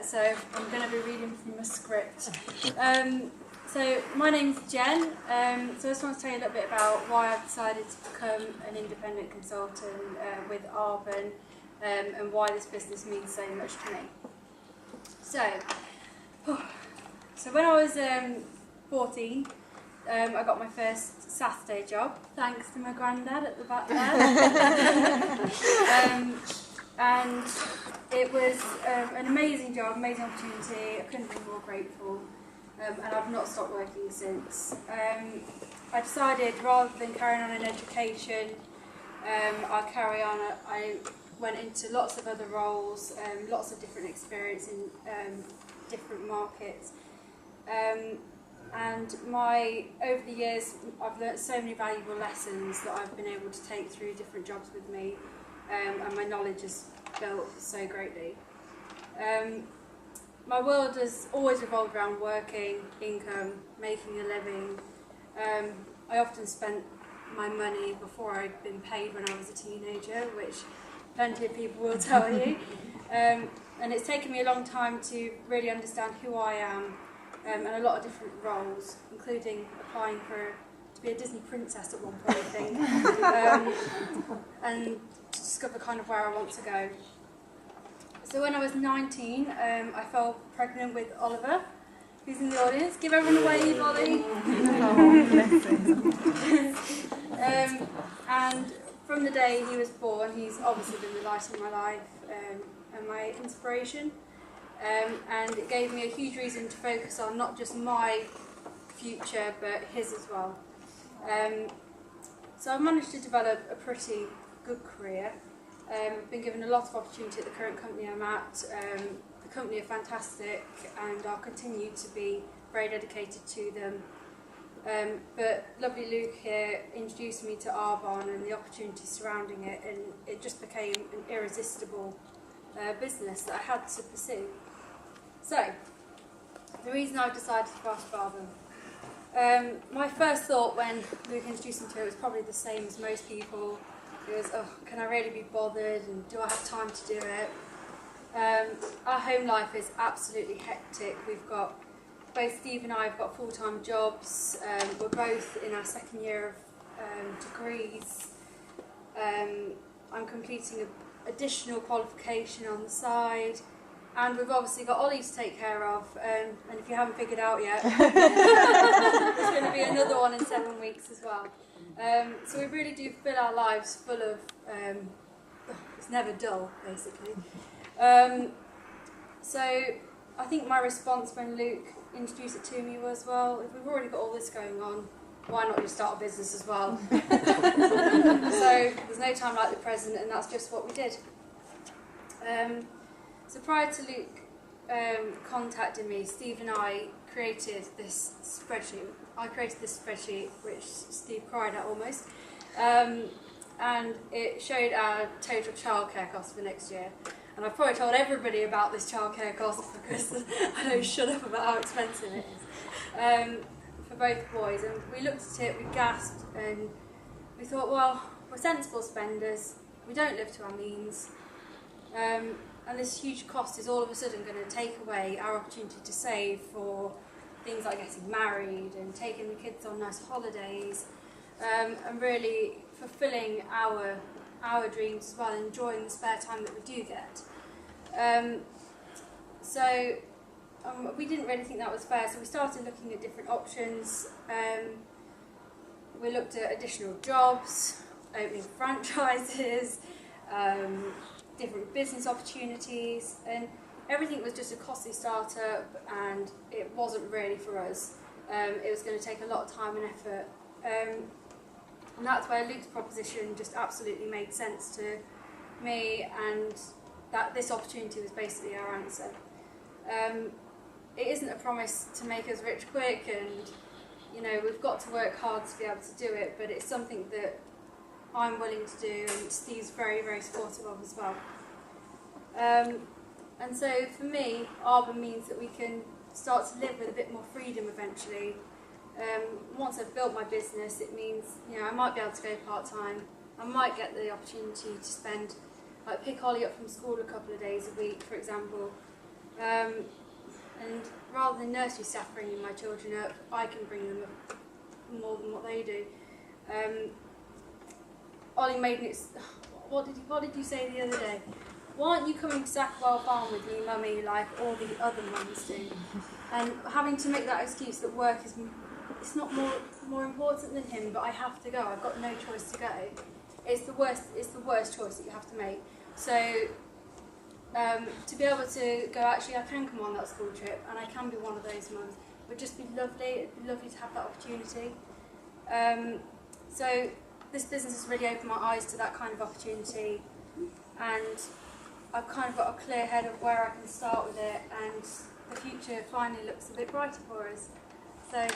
So I'm going to be reading from a script. So my name's Jen. So I just want to tell you a little bit about why I've decided to become an independent consultant with Arbonne and why this business means so much to me. So when I was 14, I got my first Saturday job, thanks to my granddad at the back there. And it was an amazing job, amazing opportunity. I couldn't be more grateful, and I've not stopped working since. I decided rather than carrying on in education, I'll carry on. I went into lots of other roles, lots of different experience in different markets. And over the years, I've learnt so many valuable lessons that I've been able to take through different jobs with me, and my knowledge has built so greatly. My world has always revolved around working, income, making a living. I often spent my money before I'd been paid when I was a teenager, which plenty of people will tell you. And it's taken me a long time to really understand who I am, and a lot of different roles, including applying to be a Disney princess at one point, I think, and to discover kind of where I want to go. So when I was 19, I fell pregnant with Oliver, who's in the audience. Give everyone a wave, Ollie. And from the day he was born, he's obviously been the light of my life and my inspiration. And it gave me a huge reason to focus on not just my future, but his as well. So I've managed to develop a pretty good career. I've been given a lot of opportunity at the current company I'm at. The company are fantastic, and I'll continue to be very dedicated to them. But lovely Luke here introduced me to Arbonne and the opportunities surrounding it, and it just became an irresistible business that I had to pursue. So, the reason I've decided to pass Arbonne. My first thought when Luke introduced me to it was probably the same as most people. It was, oh, can I really be bothered, and do I have time to do it? Our home life is absolutely hectic. Both Steve and I have got full-time jobs. We're both in our second year of degrees. I'm completing an additional qualification on the side. And we've obviously got Ollie to take care of, and if you haven't figured out yet, there's going to be another one in 7 weeks as well. So we really do fill our lives full of, it's never dull, basically. So I think my response when Luke introduced it to me was, well, if we've already got all this going on, why not just start a business as well? So there's no time like the present, and that's just what we did. So prior to Luke contacting me, Steve and I created this spreadsheet. I created this spreadsheet, which Steve cried at almost, and it showed our total childcare costs for next year. And I've probably told everybody about this childcare cost because I don't shut up about how expensive it is for both boys. And we looked at it, we gasped, and we thought, well, we're sensible spenders, we don't live to our means. And this huge cost is all of a sudden going to take away our opportunity to save for things like getting married and taking the kids on nice holidays, and really fulfilling our dreams as well, and enjoying the spare time that we do get. So we didn't really think that was fair, so we started looking at different options. We looked at additional jobs, opening franchises, different business opportunities, and everything was just a costly startup, and it wasn't really for us. It was going to take a lot of time and effort, and that's where Luke's proposition just absolutely made sense to me, and that this opportunity was basically our answer. It isn't a promise to make us rich quick, and we've got to work hard to be able to do it, but it's something that I'm willing to do, and Steve's very, very supportive of as well. And so for me, Arbonne means that we can start to live with a bit more freedom eventually. Once I've built my business, it means I might be able to go part-time. I might get the opportunity to pick Ollie up from school a couple of days a week, for example. And rather than nursery staff bringing my children up, I can bring them up more than what they do. Ollie made it. What did you say the other day? Why aren't you coming to Sackwell Farm with me, mummy, like all the other mums do? And having to make that excuse that work is, it's not more important than him, but I have to go. I've got no choice to go. It's the worst choice that you have to make. So to be able to go, actually, I can come on that school trip, and I can be one of those mums. It would just be lovely. It'd be lovely to have that opportunity. So this business has really opened my eyes to that kind of opportunity, and I've kind of got a clear head of where I can start with it, and the future finally looks a bit brighter for us. So.